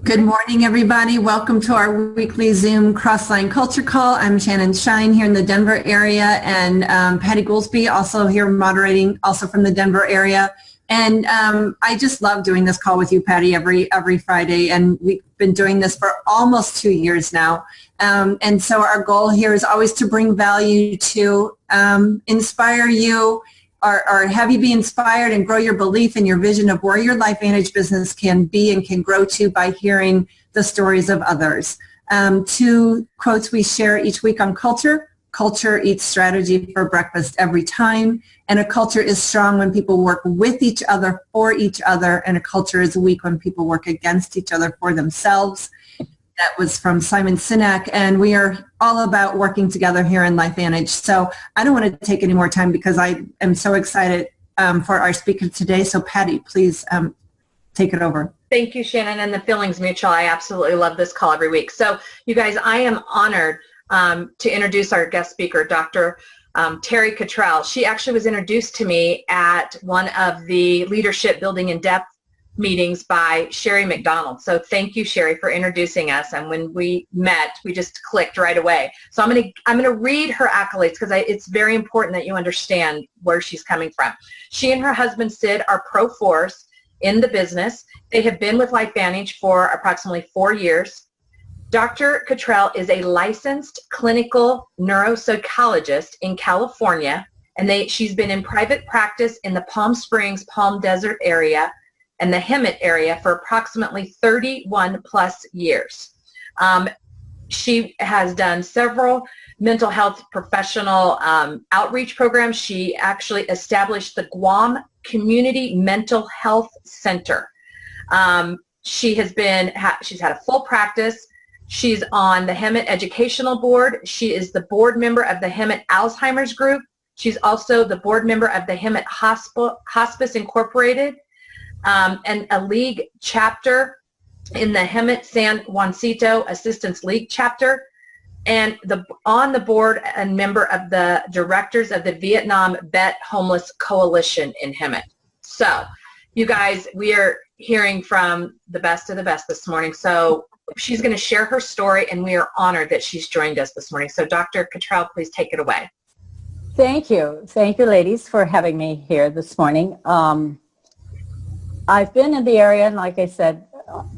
Good morning, everybody. Welcome to our weekly Zoom Crossline Culture Call. I'm Shannon Shine here in the Denver area, and Patty Goolsby also here moderating, also from the Denver area. And I just love doing this call with you, Patty, every Friday, and we've been doing this for almost 2 years now. And so our goal here is always to bring value to inspire you, or have you be inspired and grow your belief in your vision of where your LifeVantage business can be and can grow to by hearing the stories of others. 2 quotes we share each week on culture. Culture eats strategy for breakfast every time, and a culture is strong when people work with each other for each other, and a culture is weak when people work against each other for themselves. That was from Simon Sinek, and we are all about working together here in LifeVantage. So I don't want to take any more time because I am so excited for our speaker today. So Patty, please take it over. Thank you, Shannon, and the feeling's mutual. I absolutely love this call every week. So you guys, I am honored to introduce our guest speaker, Dr. Terri Cottrell. She actually was introduced to me at one of the Leadership Building in Depth meetings by Sherry McDonald. So thank you, Sherry, for introducing us. And when we met, we just clicked right away. So I'm gonna read her accolades because it's very important that you understand where she's coming from. She and her husband Sid are pro force in the business. They have been with LifeVantage for approximately 4 years. Dr. Cottrell is a licensed clinical neuropsychologist in California, and she's been in private practice in the Palm Springs, Palm Desert area and the Hemet area for approximately 31 plus years. She has done several mental health professional outreach programs. She actually established the Guam Community Mental Health Center. She's had a full practice. She's on the Hemet Educational Board. She is the board member of the Hemet Alzheimer's Group. She's also the board member of the Hemet Hospice Incorporated, and a league chapter in the Hemet San Juancito Assistance League chapter, and on the board and member of the directors of the Vietnam Vet Homeless Coalition in Hemet. So you guys, we are hearing from the best of the best this morning. So she's going to share her story, and we are honored that she's joined us this morning. So Dr. Cottrell, please take it away. Thank you. Thank you, ladies, for having me here this morning. I've been in the area, and like I said,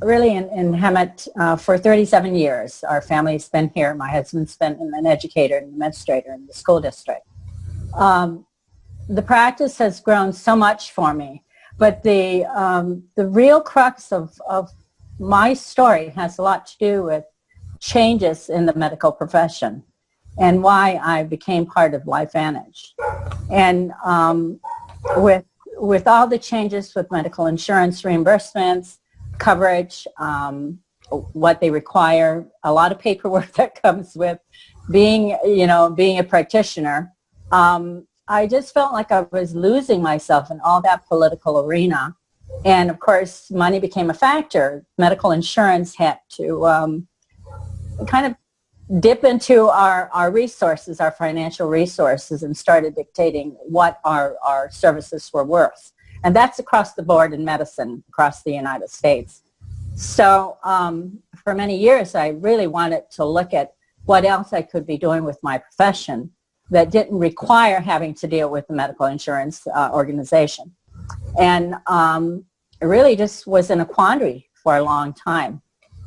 really in Hemet for 37 years. Our family's been here. My husband's been an educator and administrator in the school district. The practice has grown so much for me, but the real crux of my story has a lot to do with changes in the medical profession and why I became part of LifeVantage. And with all the changes with medical insurance reimbursements, coverage, what they require, a lot of paperwork that comes with being a practitioner, I just felt like I was losing myself in all that political arena. And of course, money became a factor. Medical insurance had to kind of dip into our resources, our financial resources, and started dictating what our services were worth. And that's across the board in medicine, across the United States. So for many years, I really wanted to look at what else I could be doing with my profession that didn't require having to deal with the medical insurance organization. And it really just was in a quandary for a long time.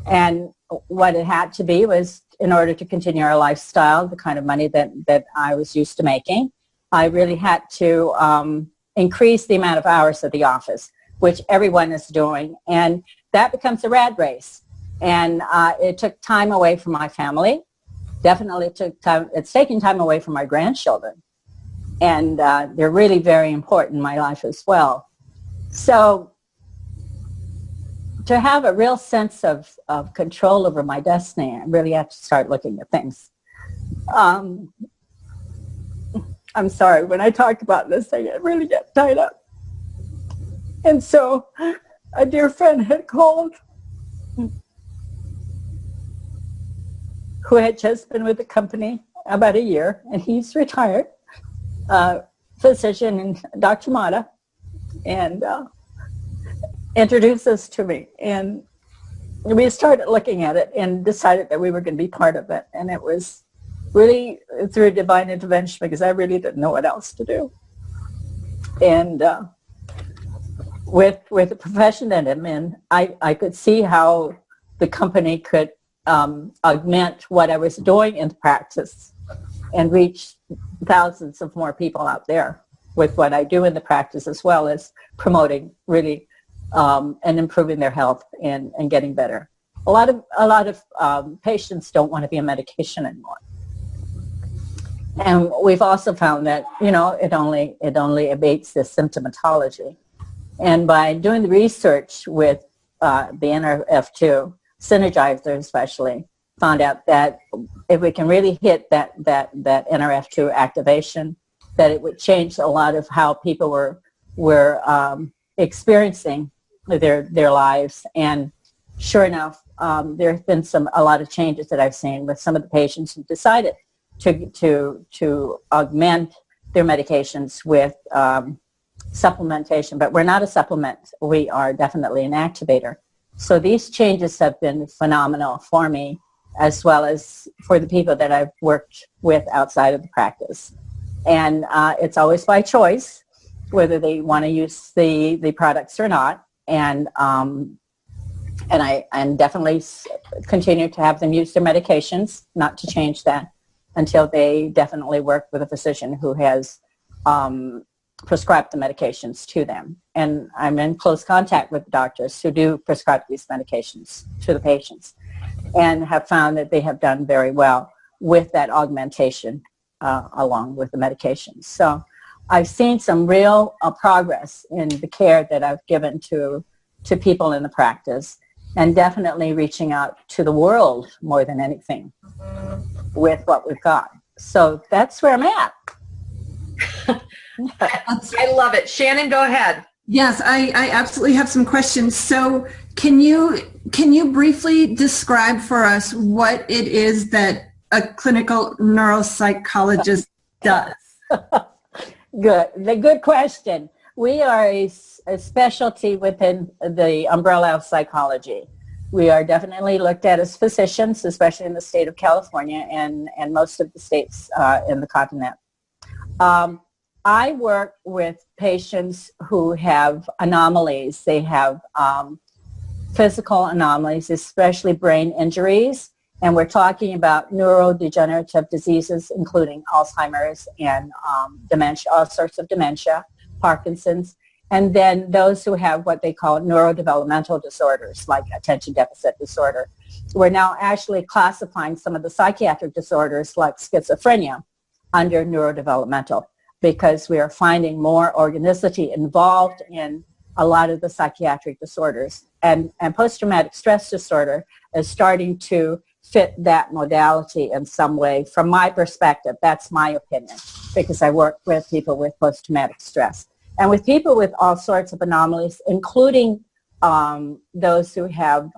And what it had to be was, in order to continue our lifestyle, the kind of money that I was used to making, I really had to increase the amount of hours at the office, which everyone is doing. And that becomes a rat race. And it took time away from my family. Definitely took time. It's taking time away from my grandchildren. And they're really very important in my life as well. So to have a real sense of control over my destiny, I really have to start looking at things. I'm sorry, when I talk about this, I really get tied up. And so a dear friend had called who had just been with the company about a year, and he's retired, physician, and Dr. Mata, and introduced us to me. And we started looking at it and decided that we were going to be part of it. And it was really through divine intervention, because I really didn't know what else to do. And with the profession that I'm in, I could see how the company could augment what I was doing in practice and reach thousands of more people out there with what I do in the practice, as well as promoting really and improving their health and getting better. A lot of patients don't want to be on medication anymore. And we've also found that, it only abates the symptomatology. And by doing the research with the NRF2, Synergizer especially, found out that if we can really hit that NRF2 activation, that it would change a lot of how people were experiencing their lives. And sure enough, there have been a lot of changes that I've seen with some of the patients who decided to augment their medications with supplementation. But we're not a supplement. We are definitely an activator. So these changes have been phenomenal for me, as well as for the people that I've worked with outside of the practice. And it's always by choice whether they want to use the products or not. And I definitely continue to have them use their medications, not to change that, until they definitely work with a physician who has prescribed the medications to them. And I'm in close contact with doctors who do prescribe these medications to the patients, and have found that they have done very well with that augmentation along with the medications. So I've seen some real progress in the care that I've given to people in the practice, and definitely reaching out to the world more than anything with what we've got. So that's where I'm at. I love it. Shannon, go ahead. Yes, I absolutely have some questions. So can you briefly describe for us what it is that a clinical neuropsychologist does? Good question. We are a specialty within the umbrella of psychology. We are definitely looked at as physicians, especially in the state of California and most of the states in the continent. I work with patients who have anomalies. They have physical anomalies, especially brain injuries. And we're talking about neurodegenerative diseases, including Alzheimer's and dementia, all sorts of dementia, Parkinson's. And then those who have what they call neurodevelopmental disorders, like attention deficit disorder. We're now actually classifying some of the psychiatric disorders, like schizophrenia, under neurodevelopmental, because we are finding more organicity involved in a lot of the psychiatric disorders. And post-traumatic stress disorder is starting to fit that modality in some way. From my perspective, that's my opinion, because I work with people with post-traumatic stress. And with people with all sorts of anomalies, including those who have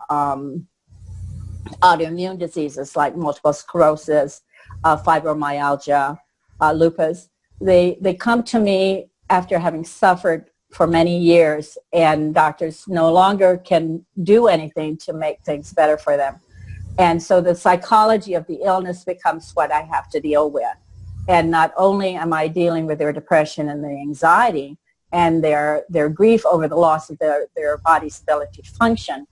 autoimmune diseases like multiple sclerosis, fibromyalgia, lupus. They come to me after having suffered for many years, and doctors no longer can do anything to make things better for them. And so the psychology of the illness becomes what I have to deal with. And not only am I dealing with their depression and the anxiety and their grief over the loss of their body's ability to function,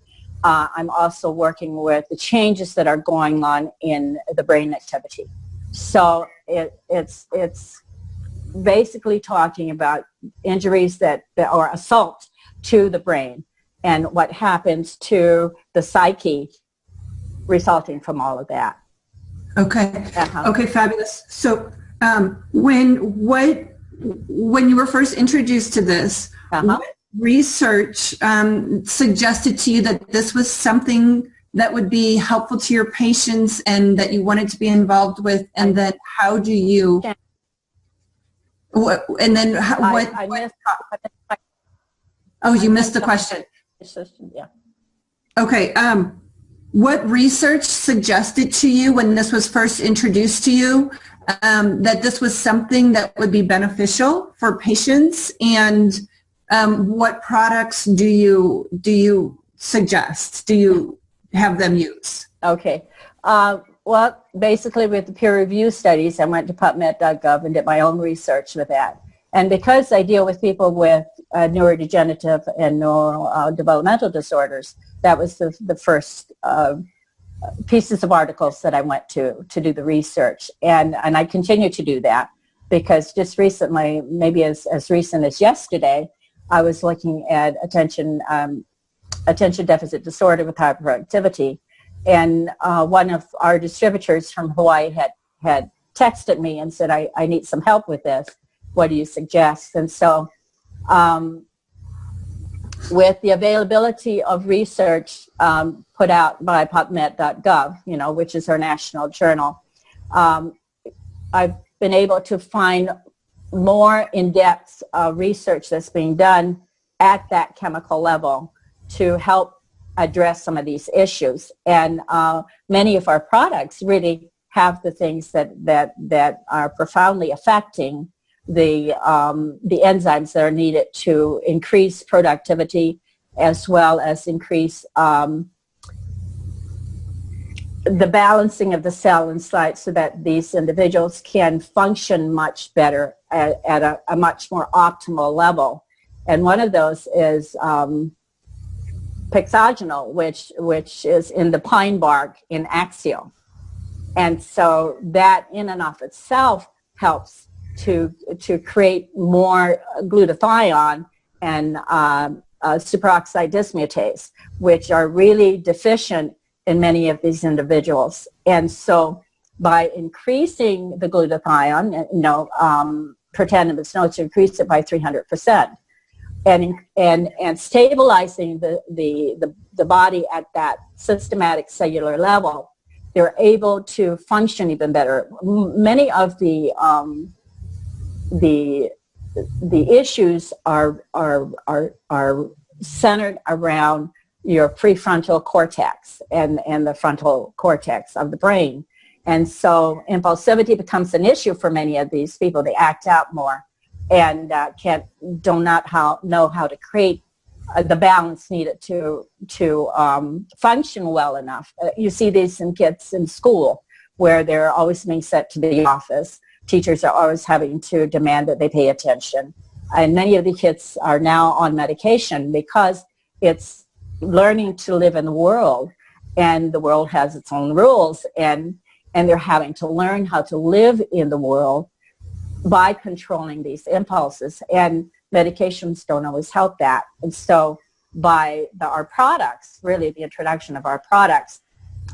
I'm also working with the changes that are going on in the brain activity. So it's basically talking about injuries that or assault to the brain and what happens to the psyche resulting from all of that. Okay. Okay, fabulous. So when you were first introduced to this, what research suggested to you that this was something that would be helpful to your patients and that you wanted to be involved with, and then how do you and then you missed the question. Yeah. Okay. What research suggested to you when this was first introduced to you that this was something that would be beneficial for patients, and what products do you suggest? Do have them use? Okay. Well, basically with the peer review studies, I went to PubMed.gov and did my own research with that. And because I deal with people with neurodegenerative and neurodevelopmental disorders, that was the first pieces of articles that I went to do the research. And I continue to do that because just recently, maybe as recent as yesterday, I was looking at attention deficit disorder with hyperactivity. And one of our distributors from Hawaii had texted me and said, I need some help with this. What do you suggest? And so with the availability of research put out by PubMed.gov, which is our national journal, I've been able to find more in-depth research that's being done at that chemical level to help address some of these issues. And many of our products really have the things that are profoundly affecting the enzymes that are needed to increase productivity as well as increase the balancing of the cell inside so that these individuals can function much better at a much more optimal level. And one of those is pixagonal, which is in the pine bark in Axial. And so that in and of itself helps to create more glutathione and superoxide dismutase, which are really deficient in many of these individuals. And so by increasing the glutathione, Protandim is known to increase it by 300%. And stabilizing the body at that systematic cellular level, they're able to function even better. Many of the issues are centered around your prefrontal cortex and the frontal cortex of the brain. And so impulsivity becomes an issue for many of these people. They act out more and do not know how to create the balance needed to function well enough. You see these in kids in school where they're always being sent to the office. Teachers are always having to demand that they pay attention. And many of the kids are now on medication because it's learning to live in the world, and the world has its own rules, and they're having to learn how to live in the world by controlling these impulses, and medications don't always help that. And so by our products, really the introduction of our products,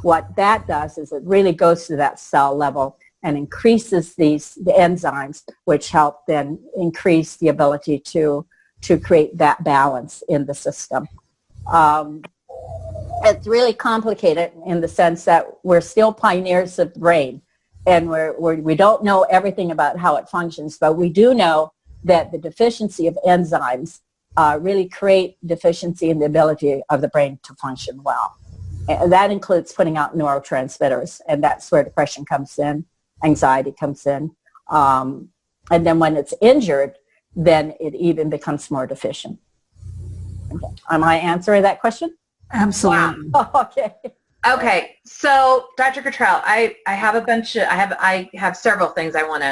what that does is it really goes to that cell level and increases the enzymes, which help then increase the ability to create that balance in the system. It's really complicated in the sense that we're still pioneers of the brain, and we don't know everything about how it functions, but we do know that the deficiency of enzymes really create deficiency in the ability of the brain to function well. And that includes putting out neurotransmitters, and that's where depression comes in, anxiety comes in. And then when it's injured, then it even becomes more deficient. Okay. Am I answering that question? Absolutely. Wow. Okay. Okay. So, Dr. Cottrell, I have a bunch of, I have several things I want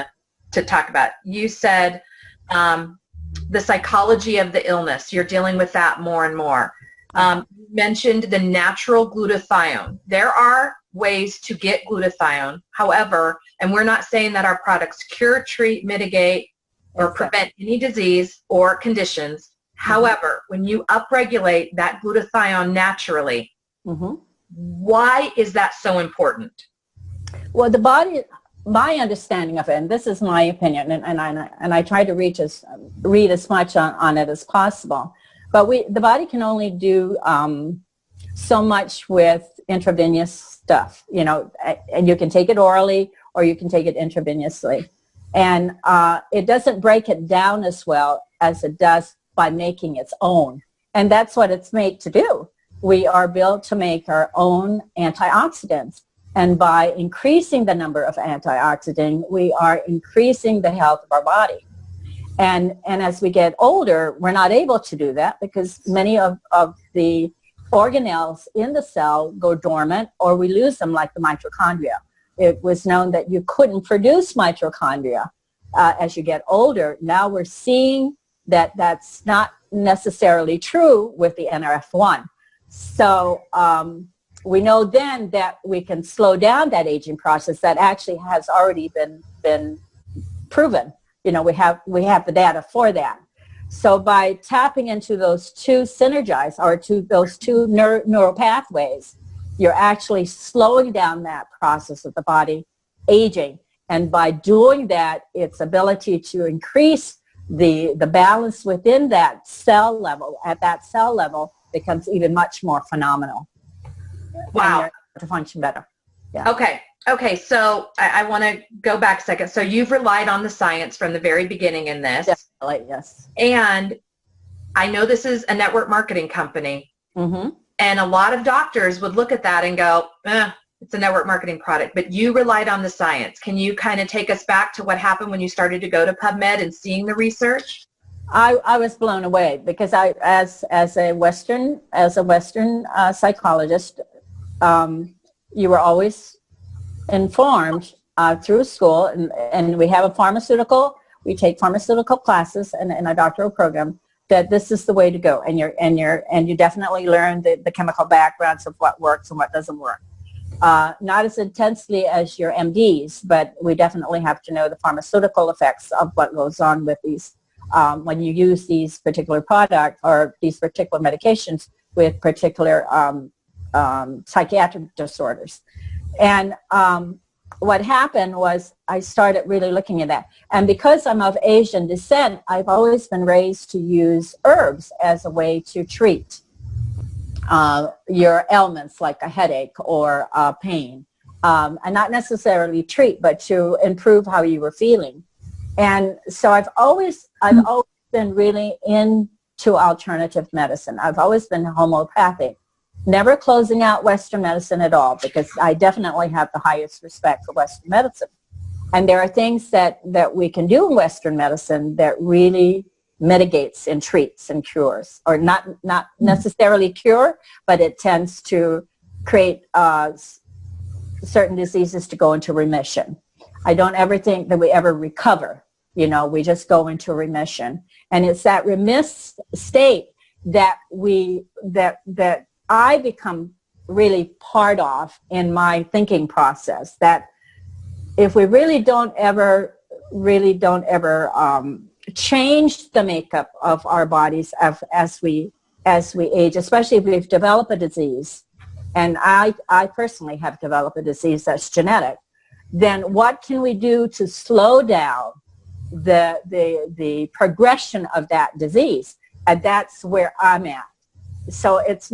to talk about. You said the psychology of the illness. You're dealing with that more and more. You mentioned the natural glutathione. There are ways to get glutathione. However, and we're not saying that our products cure, treat, mitigate, or prevent any disease or conditions. However, when you upregulate that glutathione naturally, why is that so important? Well, the body, my understanding of it, and this is my opinion, and I try to read as much on it as possible, but the body can only do so much with intravenous stuff, and you can take it orally or you can take it intravenously. And it doesn't break it down as well as it does by making its own. And that's what it's made to do. We are built to make our own antioxidants. And by increasing the number of antioxidants, we are increasing the health of our body. And as we get older, we're not able to do that because many of the organelles in the cell go dormant, or we lose them, like the mitochondria. It was known that you couldn't produce mitochondria as you get older. Now we're seeing that that's not necessarily true with the NRF1. So we know then that we can slow down that aging process. That actually has already been proven. You know, we have the data for that. So by tapping into those two those two neural pathways, you're actually slowing down that process of the body aging. And by doing that, its ability to increase the balance within that cell level, at that cell level, becomes even much more phenomenal. Wow. And you're to function better. Yeah. Okay, so I want to go back a second. So you've relied on the science from the very beginning in this. Definitely, yes. And I know this is a network marketing company. Mm-hmm. And a lot of doctors would look at that and go, it's a network marketing product. But you relied on the science. Can you kind of take us back to what happened when you started to go to PubMed and seeing the research? I was blown away because as a Western psychologist, you were always informed through school, and we have a we take pharmaceutical classes in a doctoral program, that this is the way to go, and you definitely learn the chemical backgrounds of what works and what doesn't work. Not as intensely as your MDs, but we definitely have to know the pharmaceutical effects of what goes on with these when you use these particular products or these particular medications with particular psychiatric disorders. And what happened was I started really looking at that. And because I'm of Asian descent, I've always been raised to use herbs as a way to treat your ailments, like a headache or pain. And not necessarily treat, but to improve how you were feeling. And so I've always been really into alternative medicine. I've always been homeopathic. Never closing out Western medicine at all, because I definitely have the highest respect for Western medicine. And there are things that we can do in Western medicine that really mitigates and treats and cures, or not necessarily cure, but it tends to create certain diseases to go into remission. I don't ever think that we ever recover. You know, we just go into remission. And it's that remiss state that I become really part of in my thinking process, that if we really don't ever change the makeup of our bodies as we age, especially if we've developed a disease, and I personally have developed a disease that's genetic, then what can we do to slow down the progression of that disease? And that's where I'm at. So it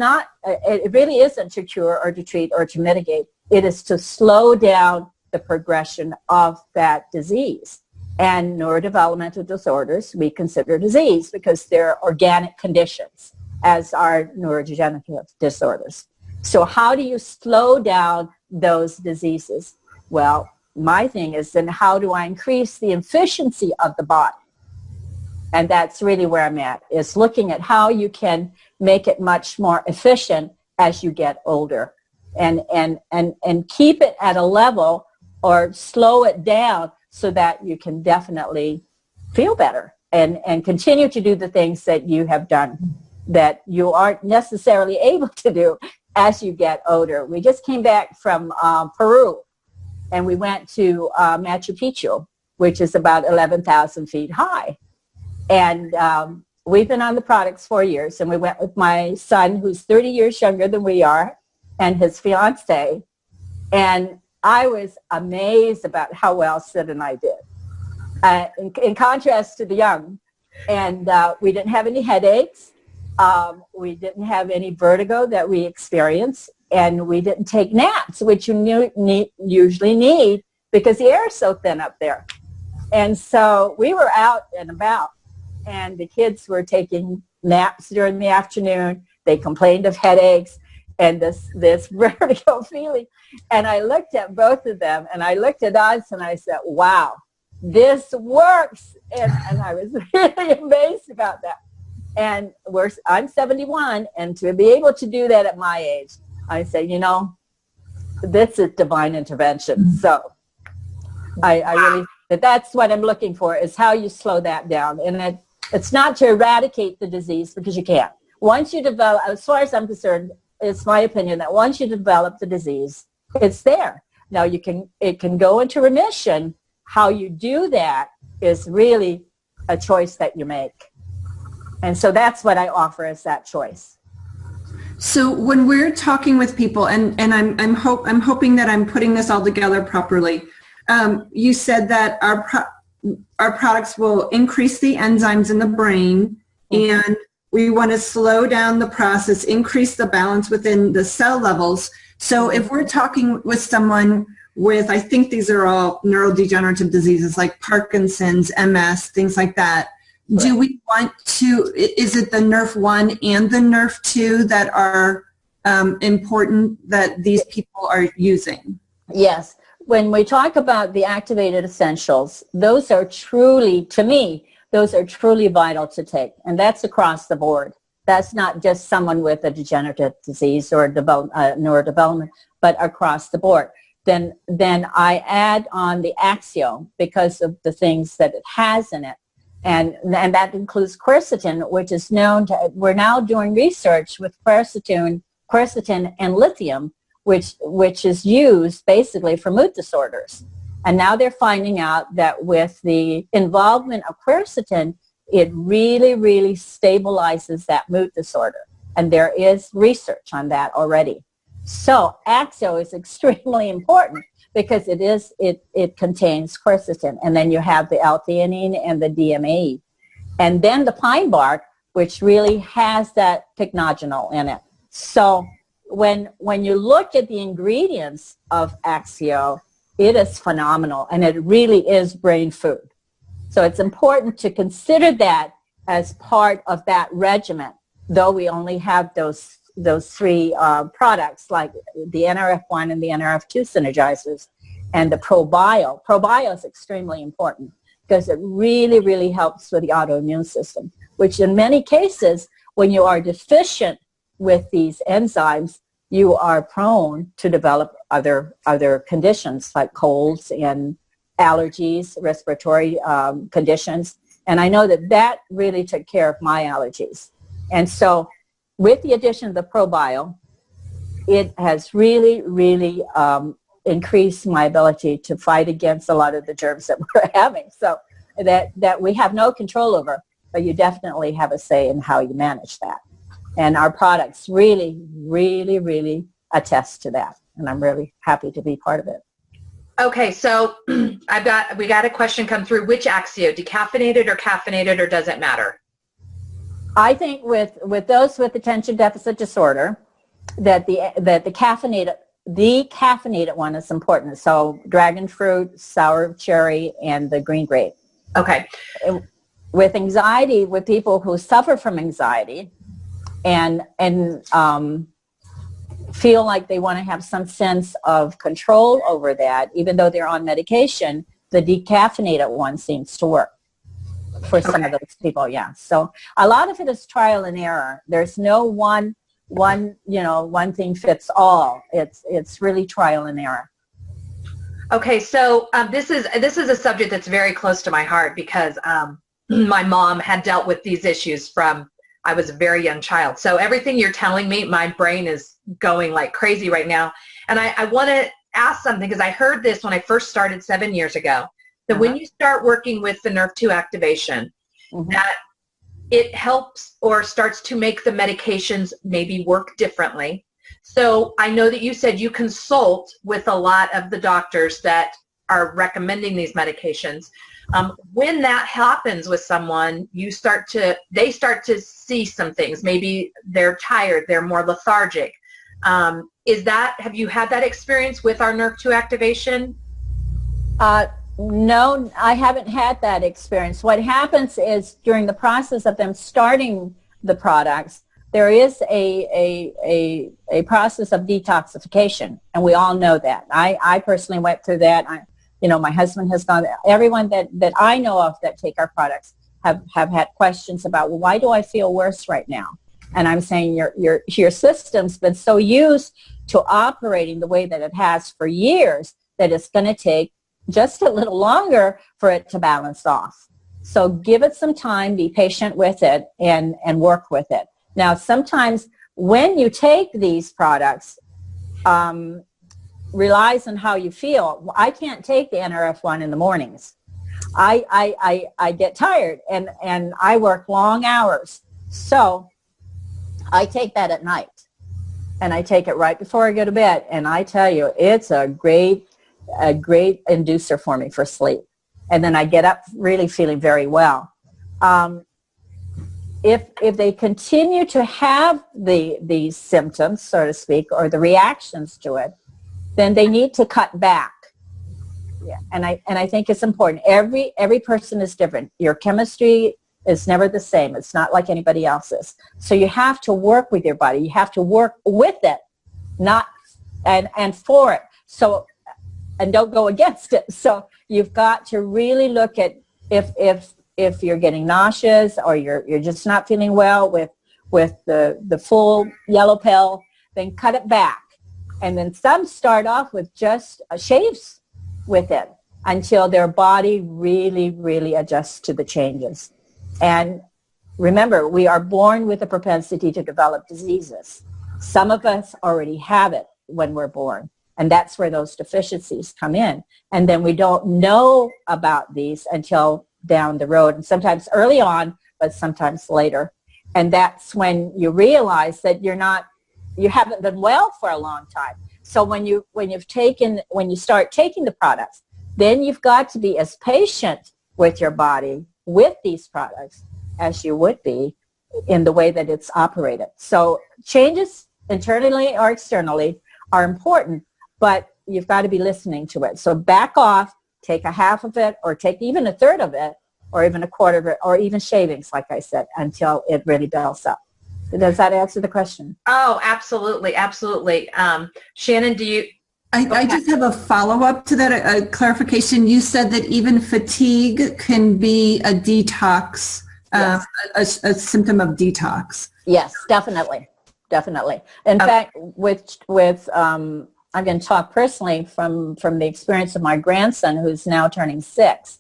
really isn't to cure or to treat or to mitigate. It is to slow down the progression of that disease. And neurodevelopmental disorders we consider disease because they're organic conditions, as are neurodegenerative disorders. So how do you slow down those diseases? Well, my thing is, then how do I increase the efficiency of the body? And that's really where I'm at, is looking at how you can make it much more efficient as you get older, and keep it at a level or slow it down so that you can definitely feel better and continue to do the things that you have done that you aren't necessarily able to do as you get older. We just came back from Peru, and we went to Machu Picchu, which is about 11,000 feet high. And we've been on the products 4 years, and we went with my son, who's 30 years younger than we are, and his fiance. And I was amazed about how well Sid and I did, in contrast to the young. And we didn't have any headaches. We didn't have any vertigo that we experienced. And we didn't take naps, which you usually need because the air is so thin up there. And so we were out and about. And the kids were taking naps during the afternoon. They complained of headaches and this vertigo feeling. And I looked at both of them, and I looked at us, and I said, wow, this works. And I was really amazed about that. And I'm 71, and to be able to do that at my age, I say, you know, this is divine intervention. So I really, that's what I'm looking for, is how you slow that down. And it's not to eradicate the disease, because you can't. Once you develop, as far as I'm concerned, it's my opinion that once you develop the disease, it's there. Now it can go into remission. How you do that is really a choice that you make. And so that's what I offer, is that choice. So when we're talking with people, and I'm hoping that I'm putting this all together properly. You said that our products will increase the enzymes in the brain, and we want to slow down the process, increase the balance within the cell levels. So if we're talking with someone with, I think these are all neurodegenerative diseases like Parkinson's, MS, things like that. Right. Do we want to, is it the NRF1 and the NRF2 that are important that these people are using? Yes. When we talk about the activated essentials, those are truly, to me, those are truly vital to take. And that's across the board. That's not just someone with a degenerative disease or neurodevelopment, but across the board. Then I add on the Axio because of the things that it has in it. And that includes quercetin, which is known to, we're now doing research with quercetin and lithium, which is used basically for mood disorders. And now they're finding out that with the involvement of quercetin, it really, really stabilizes that mood disorder. And there is research on that already. So Axio is extremely important because it contains quercetin. And then you have the L-theanine and the DMAE. And then the pine bark, which really has that pycnogenol in it. So when you look at the ingredients of Axio, it is phenomenal, and it really is brain food. So it's important to consider that as part of that regimen, though we only have those three products, like the NRF1 and the NRF2 synergizers, and the ProBio. ProBio is extremely important because it really, really helps with the autoimmune system, which in many cases, when you are deficient with these enzymes, you are prone to develop other conditions like colds and allergies, respiratory conditions. And I know that really took care of my allergies. And so with the addition of the ProBio, it has really, really increased my ability to fight against a lot of the germs that we're having. So that we have no control over, but you definitely have a say in how you manage that. And our products really, really, really attest to that. And I'm really happy to be part of it. Okay, so we got a question come through. Which Axio, decaffeinated or caffeinated, or does it matter? I think with those with attention deficit disorder, that the caffeinated one is important. So dragon fruit, sour cherry, and the green grape. Okay. With anxiety, with people who suffer from anxiety, and feel like they want to have some sense of control over that, even though they're on medication, the decaffeinated one seems to work for some of those people. Yeah. So a lot of it is trial and error. There's no one thing fits all. It's really trial and error. Okay. So this is a subject that's very close to my heart because my mom had dealt with these issues from I was a very young child. So everything you're telling me, my brain is going like crazy right now. And I want to ask something because I heard this when I first started 7 years ago, that when you start working with the NRF2 activation, that it helps or starts to make the medications maybe work differently. So I know that you said you consult with a lot of the doctors that are recommending these medications. When that happens with someone, they start to see some things. Maybe they're tired, they're more lethargic. Have you had that experience with our NRF2 activation? No, I haven't had that experience. What happens is during the process of them starting the products, there is a process of detoxification, and we all know that. I personally went through that. My husband has gone, everyone that I know of that take our products have had questions about, well, why do I feel worse right now? And I'm saying your system's been so used to operating the way that it has for years that it's going to take just a little longer for it to balance off. So give it some time, be patient with it, and work with it. Now, sometimes when you take these products, relies on how you feel. I can't take the NRF1 in the mornings. I get tired and I work long hours. So I take that at night, and I take it right before I go to bed. And I tell you, it's a great inducer for me for sleep. And then I get up really feeling very well. If they continue to have these symptoms, so to speak, or the reactions to it, then they need to cut back. Yeah, and I think it's important. Every person is different. Your chemistry is never the same. It's not like anybody else's. So you have to work with your body. You have to work with it, not and for it. So, and don't go against it. So you've got to really look at if you're getting nauseous or you're just not feeling well with the full yellow pill, then cut it back. And then some start off with just shaves with it until their body really, really adjusts to the changes. And remember, we are born with a propensity to develop diseases. Some of us already have it when we're born, and that's where those deficiencies come in. And then we don't know about these until down the road, and sometimes early on, but sometimes later. And that's when you realize that you haven't been well for a long time. So when you start taking the products, then you've got to be as patient with your body with these products as you would be in the way that it's operated. So changes internally or externally are important, but you've got to be listening to it. So back off, take a half of it, or take even a third of it, or even a quarter of it, or even shavings, like I said, until it really builds up. Does that answer the question? Oh, absolutely, absolutely. Shannon, do you? I just have a follow-up to that, a clarification. You said that even fatigue can be a detox, yes. A symptom of detox. Yes, definitely. In fact, I'm going to talk personally from the experience of my grandson, who's now turning 6.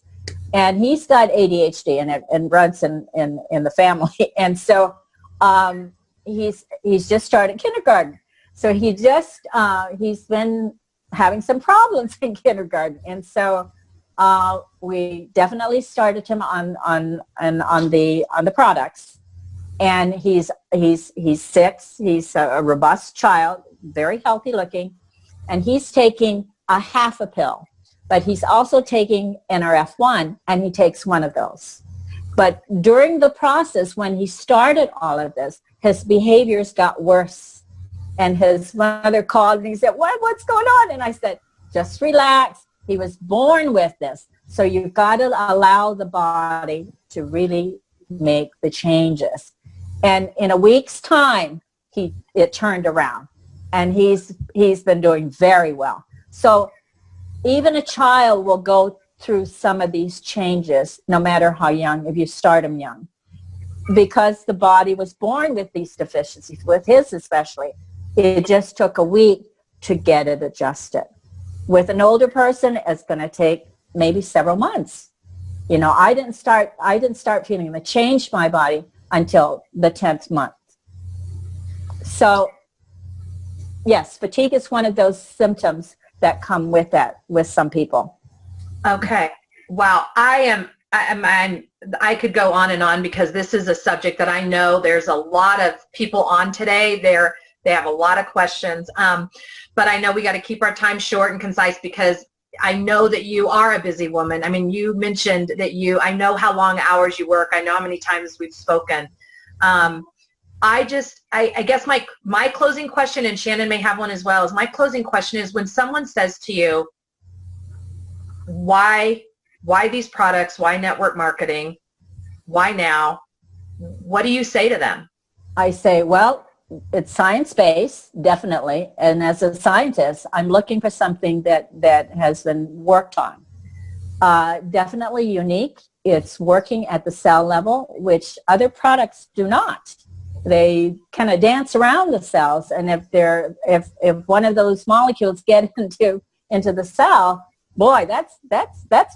And he's got ADHD, and it runs in the family. And so he's just started kindergarten. So he's been having some problems in kindergarten, and so we definitely started him on the products. And he's 6. He's a robust child, very healthy looking, and he's taking a half a pill, but he's also taking NRF1, and he takes one of those. But during the process, when he started all of this, his behaviors got worse. And his mother called and he said, what's going on? And I said, just relax. He was born with this. So you've got to allow the body to really make the changes. And in a week's time, it turned around. And he's been doing very well. So even a child will go through some of these changes, no matter how young, if you start them young. Because the body was born with these deficiencies, with his especially. It just took a week to get it adjusted. With an older person, it's going to take maybe several months. You know, I didn't start feeling the change in my body until the 10th month. So, yes, fatigue is one of those symptoms that come with that with some people. Okay. Wow. I could go on and on, because this is a subject that I know there's a lot of people on today. They have a lot of questions, but I know we got to keep our time short and concise, because I know that you are a busy woman. I mean, you mentioned that I know how long hours you work. I know how many times we've spoken. I guess my closing question, and Shannon may have one as well, is my closing question is, when someone says to you, why these products, why network marketing, why now, what do you say to them? I say, well, it's science-based, definitely. And as a scientist, I'm looking for something that has been worked on. Definitely unique it's working at the cell level, which other products do not. They kind of dance around the cells, and if one of those molecules get into the cell, boy, that's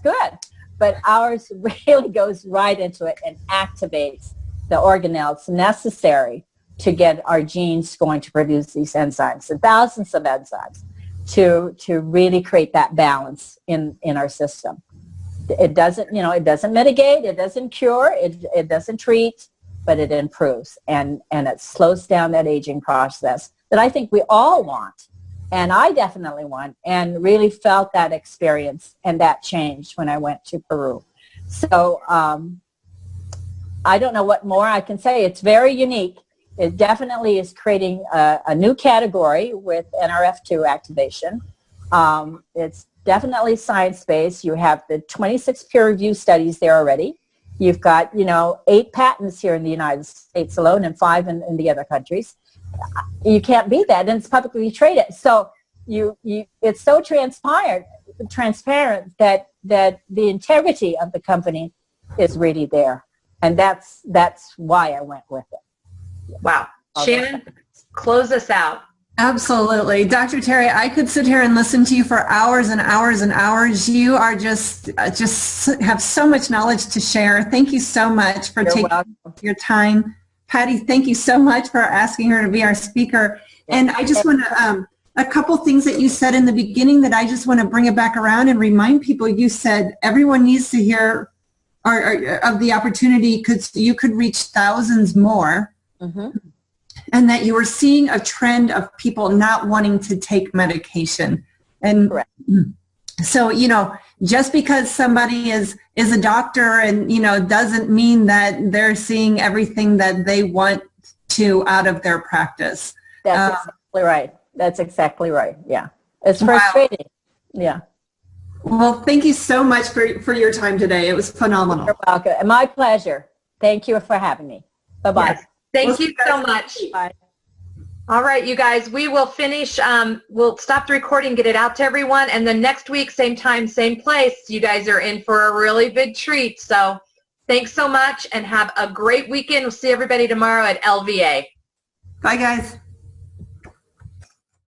good. But ours really goes right into it and activates the organelles necessary to get our genes going to produce these enzymes, and thousands of enzymes, to really create that balance in our system. It doesn't, it doesn't mitigate, it doesn't cure, it doesn't treat, but it improves, and it slows down that aging process that I think we all want, and I definitely want, and really felt that experience and that change when I went to Peru. So I don't know what more I can say. It's very unique. It definitely is creating a new category with NRF2 activation. It's definitely science-based. You have the 26 peer-reviewed studies there already. You've got, 8 patents here in the United States alone and 5 in the other countries. You can't beat that, and it's publicly traded. So it's so transparent that the integrity of the company is really there, and that's why I went with it. Wow. Shannon, close us out. Absolutely. Dr. Terri, I could sit here and listen to you for hours and hours and hours. You are just have so much knowledge to share. Thank you so much for taking your time. Patty, thank you so much for asking her to be our speaker. And I just want to, a couple things that you said in the beginning that I just want to bring it back around and remind people. You said everyone needs to hear of the opportunity because you could reach thousands more. Mm-hmm. And that you were seeing a trend of people not wanting to take medication. And correct. So, just because somebody is a doctor and, doesn't mean that they're seeing everything that they want to out of their practice. That's exactly right. That's exactly right. Yeah. It's frustrating. Wow. Yeah. Well, thank you so much for your time today. It was phenomenal. You're welcome. My pleasure. Thank you for having me. Bye-bye. Yes. Thank you so much. Bye. All right, you guys, we will finish. We'll stop the recording, get it out to everyone, and then next week, same time, same place, you guys are in for a really big treat. So thanks so much, and have a great weekend. We'll see everybody tomorrow at LVA. Bye, guys.